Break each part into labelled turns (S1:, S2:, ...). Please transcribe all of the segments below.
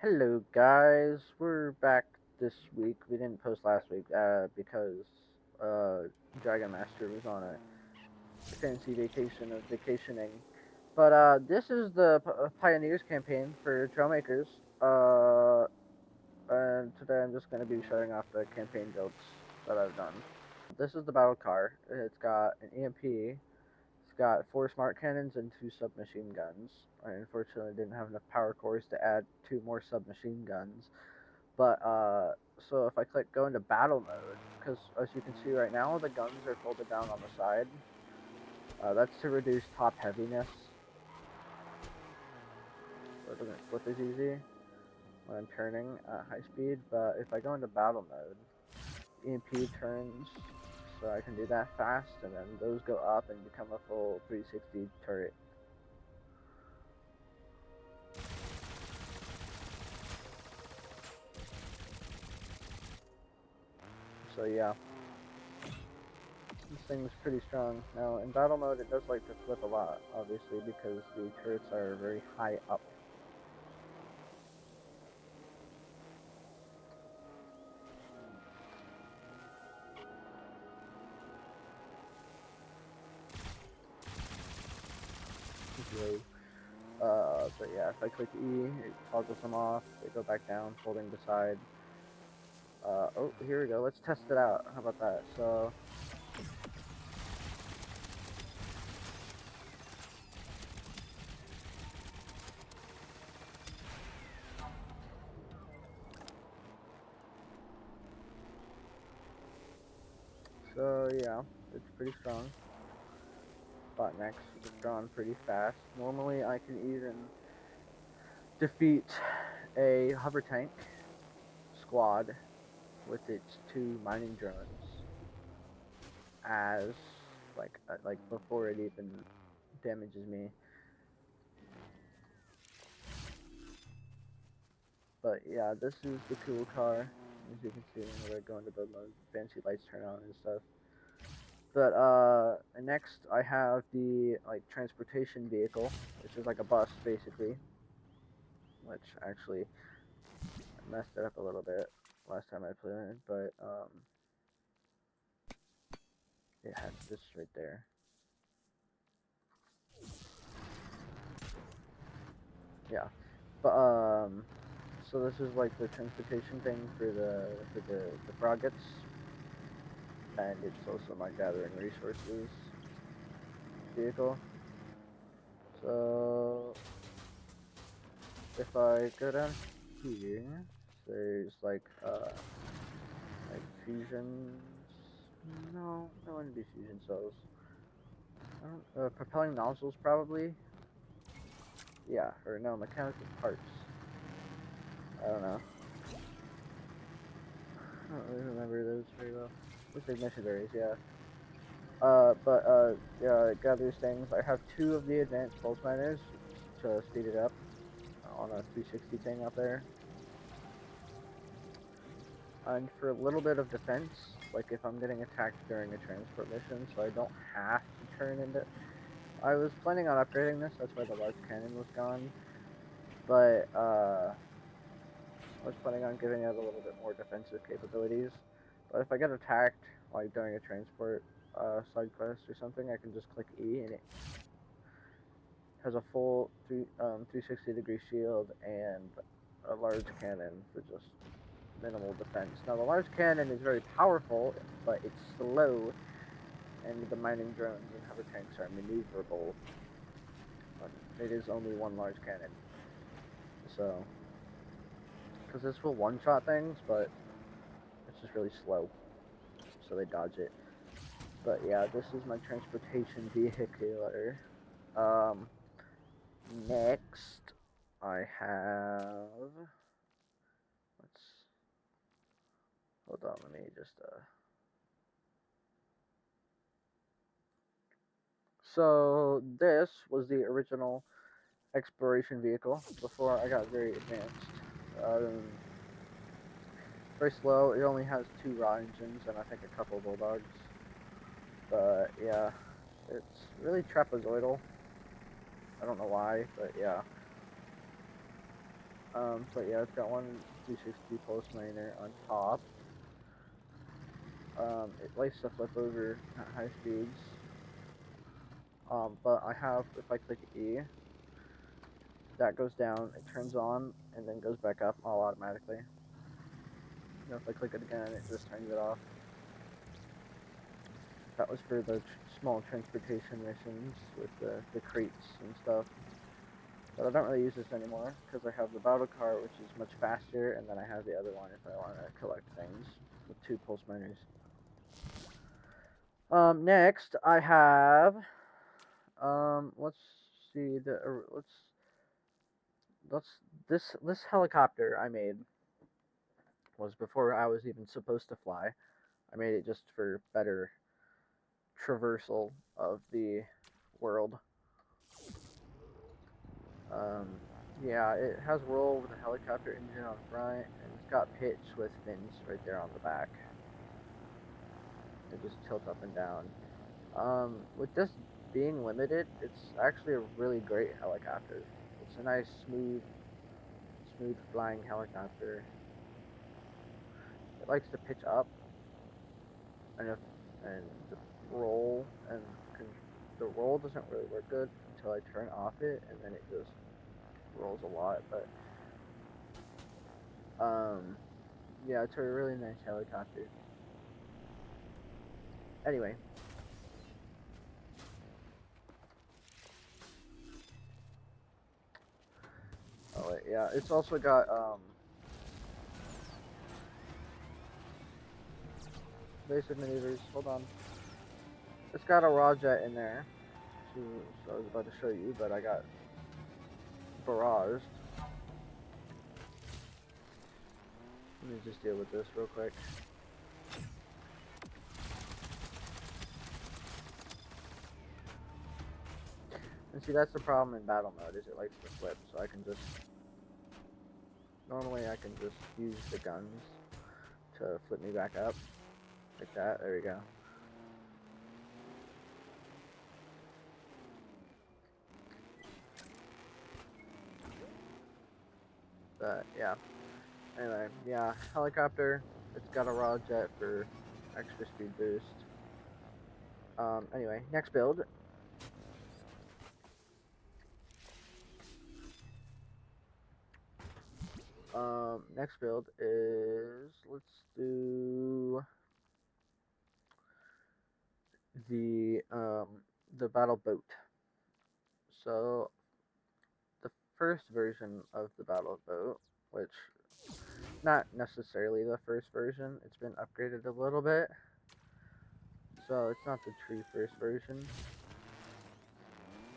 S1: Hello guys, we're back this week. We didn't post last week because Dragon Master was on a fancy vacation of vacationing. But this is the Pioneers campaign for Trailmakers. Uh, and today I'm just going to be showing off the campaign builds that I've done. This is the battle car. It's got an EMP. It's got 4 smart cannons and 2 submachine guns. I unfortunately didn't have enough power cores to add 2 more submachine guns. But so if I click go into battle mode, because as you can see right now, the guns are folded down on the side. That's to reduce top heaviness, so it doesn't flip as easy when I'm turning at high speed. But if I go into battle mode, EMP turns, so I can do that fast, and then those go up and become a full 360 turret. So yeah, this thing's pretty strong. Now in battle mode, it does like to flip a lot, obviously, because the turrets are very high up. Low. But yeah, if I click E, it toggles them off. They go back down, folding beside. Oh, here we go. Let's test it out. How about that? So yeah, it's pretty strong. Botnecks withdrawn pretty fast. Normally, I can even defeat a hover tank squad with its 2 mining drones as like before it even damages me. But yeah, this is the cool car. As you can see, when I go into build mode, fancy lights turn on and stuff. But next I have the transportation vehicle, which is like a bus basically, which actually messed it up a little bit last time I played it, but it had this right there. Yeah, but so this is like the transportation thing for the froggets, and it's also my gathering resources vehicle. So if I go down here, there's like fusions. No, I wouldn't be fusion cells. I don't. Propelling nozzles probably. Yeah, or no, mechanical parts. I don't know. I don't really remember those very well. Looks like mission berries, yeah. Yeah, it gathers things. I have 2 of the advanced pulse miners to speed it up on a 360 thing up there. And for a little bit of defense, like if I'm getting attacked during a transport mission, so I don't have to turn into. I was planning on upgrading this, that's why the large cannon was gone. But I was planning on giving it a little bit more defensive capabilities. But if I get attacked, like during a transport side quest or something, I can just click E and it has a full 360-degree shield and a large cannon for just minimal defense. Now the large cannon is very powerful, but it's slow, and the mining drones and hover tanks are maneuverable. But it is only one large cannon, so because this will one-shot things, but it's just really slow, so they dodge it. But yeah, this is my transportation vehicular. Um, Next I have. Let's hold on. Let me just So this was the original exploration vehicle before I got very advanced. Um, very slow. It only has 2 raw engines and I think a couple bulldogs. But yeah, it's really trapezoidal. I don't know why, but yeah. But yeah, it's got one 360 pulse miner on top. It likes to flip over at high speeds. But I have, if I click E, that goes down, it turns on, and then goes back up all automatically. You know, if I click it again, it just turns it off. That was for the small transportation missions with the crates and stuff. But I don't really use this anymore because I have the battle car, which is much faster, and then I have the other one if I want to collect things with 2 pulse miners. Next I have, let's see, this helicopter I made was before I was even supposed to fly. I made it just for better traversal of the world. Yeah, it has roll with a helicopter engine on front, and it's got pitch with fins right there on the back. It just tilts up and down. With this being limited, it's actually a really great helicopter. It's a nice, smooth flying helicopter. It likes to pitch up, and the roll and the roll doesn't really work good until I turn off it, and then it just rolls a lot. But yeah, it's a really nice helicopter. Anyway. Oh wait, yeah, it's also got basic maneuvers. Hold on. It's got a raw jet in there. So I was about to show you, but I got barraged. Let me just deal with this real quick. And see, that's the problem in battle mode, is it likes to flip, so I can just... Normally I can just use the guns to flip me back up. Like that, there we go. But, yeah. Anyway, yeah, helicopter. It's got a raw jet for extra speed boost. Anyway, next build. Next build is, let's do the battle boat. So the first version of the battle boat, which not necessarily the first version, it's been upgraded a little bit. So it's not the true first version.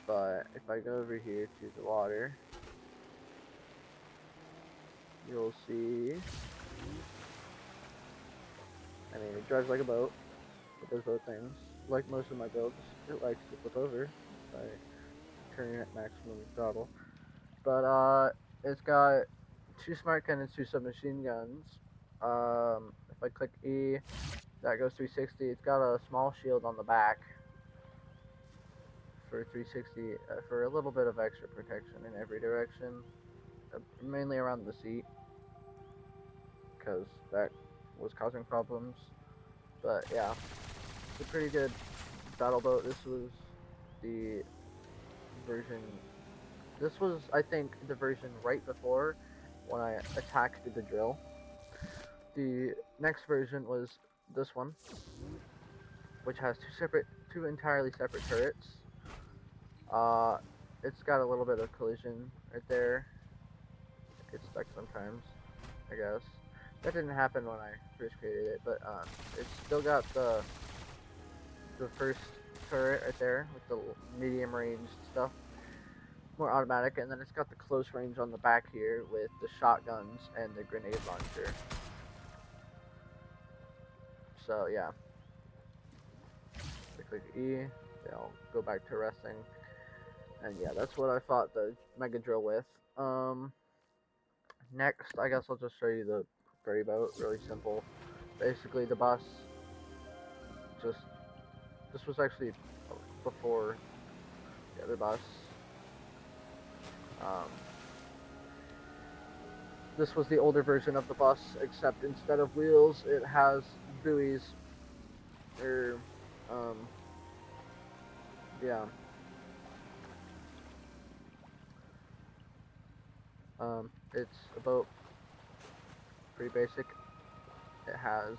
S1: But if I go over here to the water, you'll see, I mean, it drives like a boat. It does both things. Like most of my builds, it likes to flip over by turning at maximum throttle. But it's got 2 smart cannons, 2 submachine guns. If I click E, that goes 360. It's got a small shield on the back for 360, for a little bit of extra protection in every direction, mainly around the seat, because that was causing problems. But yeah, it's a pretty good battle boat. This was the version. This was, I think, the version right before when I attacked the drill. The next version was this one, which has two entirely separate turrets. It's got a little bit of collision right there. It gets stuck sometimes, I guess. That didn't happen when I first created it, but it's still got the first turret right there with the medium range stuff, more automatic, and then it's got the close range on the back here with the shotguns and the grenade launcher. So yeah, I click E, they'll go back to resting, and yeah, that's what I fought the mega drill with. Next, I guess I'll just show you the ferry boat. Really simple. Basically, the bus just, this was actually before the other bus. this was the older version of the bus, except instead of wheels, it has buoys. Or, yeah. It's a boat. Pretty basic. It has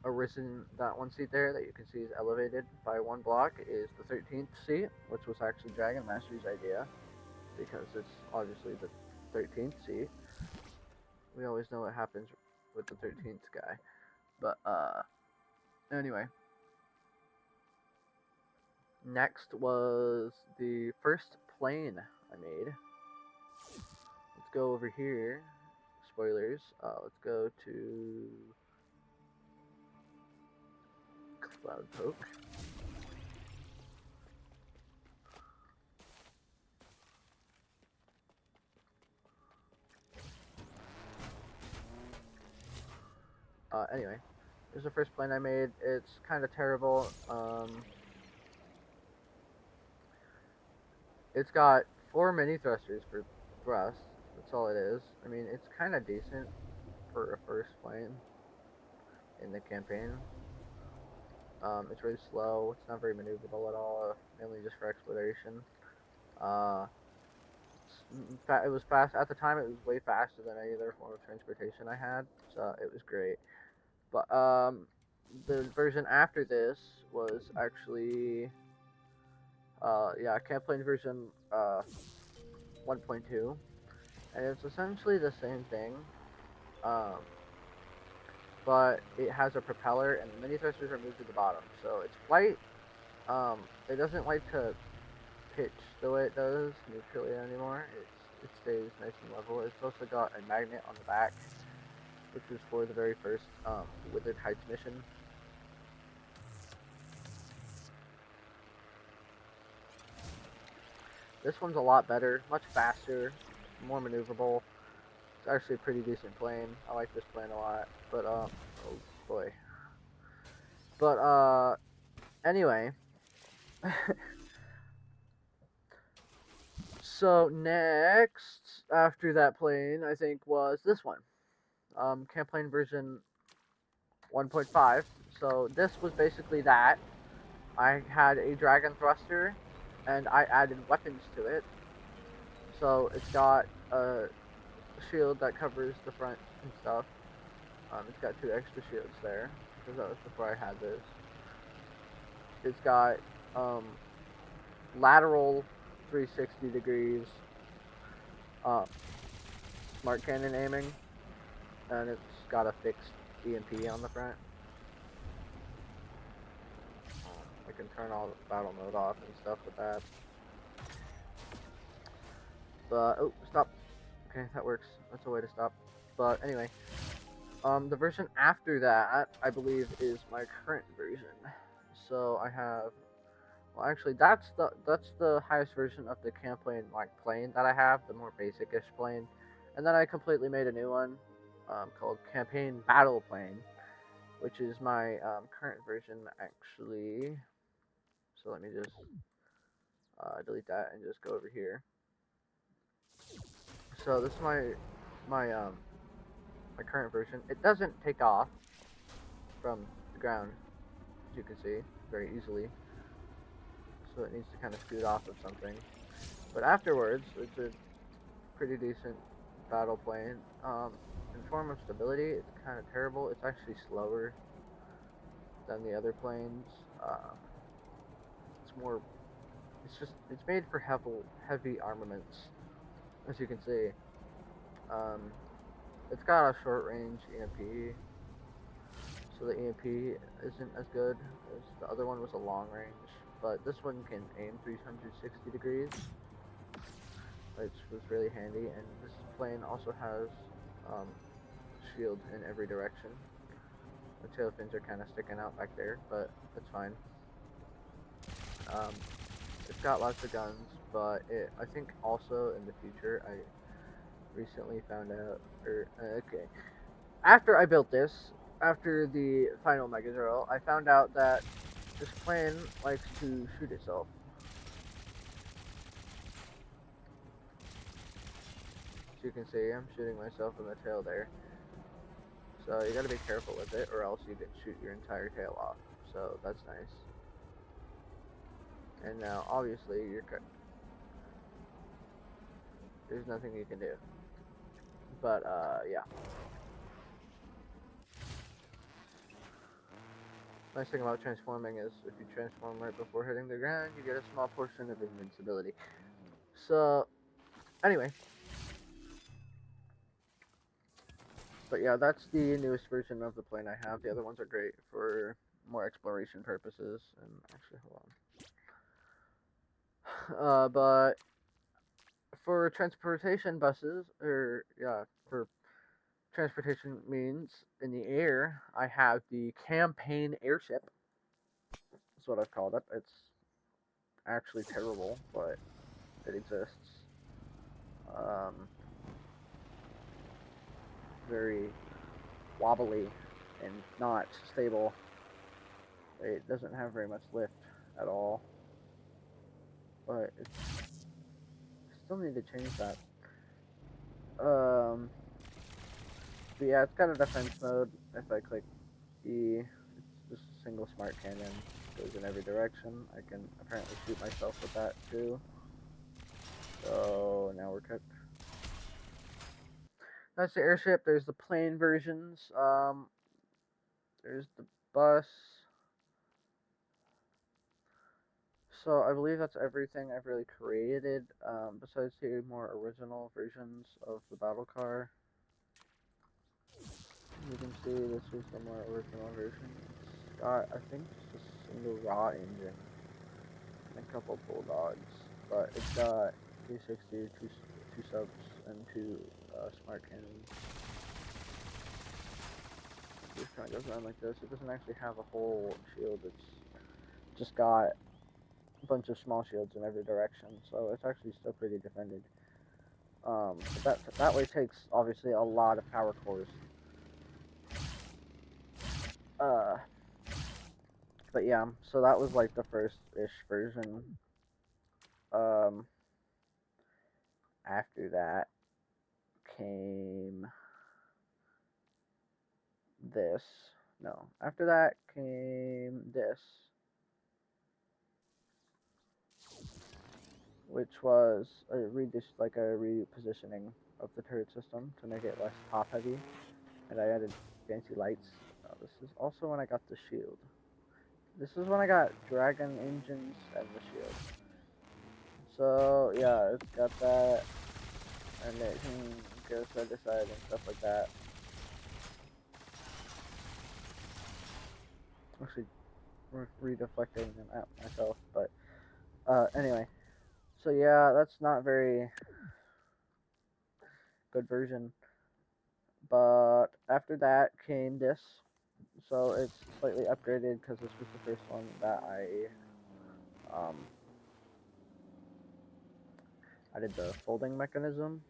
S1: arisen. That one seat there that you can see is elevated by one block is the 13th seat, which was actually Dragon Master's idea, because it's obviously the 13th seat. We always know what happens with the 13th guy. But anyway, next was the first plane I made. Let's go over here. Spoilers. Let's go to Cloudpoke. Anyway, this is the first plane I made. It's kind of terrible. It's got 4 mini thrusters for thrust. That's all it is. I mean, it's kind of decent for a first plane in the campaign. It's really slow. It's not very maneuverable at all. Mainly just for exploration. It was fast at the time. It was way faster than any other form of transportation I had, so it was great. But the version after this was actually campaign version 1.2, and it's essentially the same thing, but it has a propeller and the mini thrusters are moved to the bottom, so its flight it doesn't like to pitch the way it does neutrally anymore. It stays nice and level. It's also got a magnet on the back, which was for the very first Withered Heights mission. This one's a lot better, much faster, more maneuverable. It's actually a pretty decent plane. I like this plane a lot. But oh boy. But anyway. So next after that plane, I think was this one. Campaign version 1.5. So this was basically that. I had a dragon thruster and I added weapons to it. So it's got a shield that covers the front and stuff. It's got 2 extra shields there, because that was before I had this. It's got lateral 360 degrees smart cannon aiming, and it's got a fixed EMP on the front. I can turn all the battle mode off and stuff with that. But, oh, stop. Okay, that works. That's a way to stop. But anyway, the version after that, I believe, is my current version. So I have, well, actually, that's the highest version of the campaign plane that I have, the more basic-ish plane. And then I completely made a new one called Campaign Battle Plane, which is my current version, actually. So let me just delete that and just go over here. So this is my current version. It doesn't take off from the ground, as you can see, very easily. So it needs to kind of scoot off of something. But afterwards, it's a pretty decent battle plane. In form of stability, it's kind of terrible. It's actually slower than the other planes. It's more. It's made for heavy armaments, as you can see. It's got a short range EMP, so the EMP isn't as good as the other one was a long range. But this one can aim 360 degrees, which was really handy. And this plane also has shield in every direction. The tail fins are kind of sticking out back there, but that's fine. It's got lots of guns, but I think also in the future, I recently found out, after I built this, after the final Mega Drill, I found out that this plane likes to shoot itself. you can see, I'm shooting myself in the tail there. So you gotta be careful with it, or else you could shoot your entire tail off. So that's nice. And now, obviously, there's nothing you can do. But, yeah. Nice thing about transforming is if you transform right before hitting the ground, you get a small portion of invincibility. So, anyway. But yeah, that's the newest version of the plane I have. The other ones are great for more exploration purposes. And actually, hold on. But for transportation buses, or yeah, for transportation means in the air, I have the campaign airship. That's what I've called it. It's actually terrible, but it exists. Very wobbly and not stable. It doesn't have very much lift at all, but I still need to change that. But yeah, it's got a defense mode. If I click E, it's just a single smart cannon. Goes in every direction. I can apparently shoot myself with that too. So now we're cooked. That's the airship. There's the plane versions. There's the bus. So I believe that's everything I've really created, besides the more original versions of the battle car. You can see this is the more original version. It's got, I think, just a single raw engine and a couple bulldogs, but it's got 360, two subs, and two smart cannons. It just kind of goes around like this. It doesn't actually have a whole shield. It's just got a bunch of small shields in every direction, so it's actually still pretty defended. But that way takes obviously a lot of power cores. But yeah, so that was like the first-ish version. After that came this. No, after that came this, which was a repositioning of the turret system to make it less top heavy, and I added fancy lights. This is also when I got the shield. This is when I got dragon engines and the shield. So yeah, it's got that, and it can go side to side and stuff like that. Actually, redeflecting them at myself, but anyway. So yeah, that's not very good version. But after that came this, so it's slightly upgraded because this was the first one that I did the folding mechanism.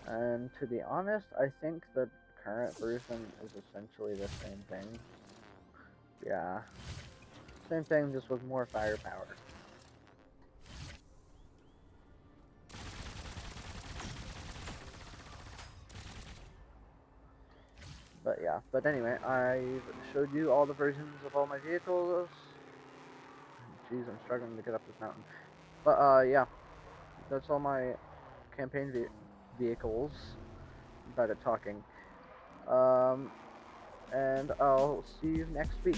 S1: And to be honest, I think the current version is essentially the same thing. Yeah. Same thing, just with more firepower. But yeah, but anyway, I've showed you all the versions of all my vehicles. Jeez, I'm struggling to get up this mountain. But yeah, that's all my campaign vehicles. Bad at talking. And I'll see you next week.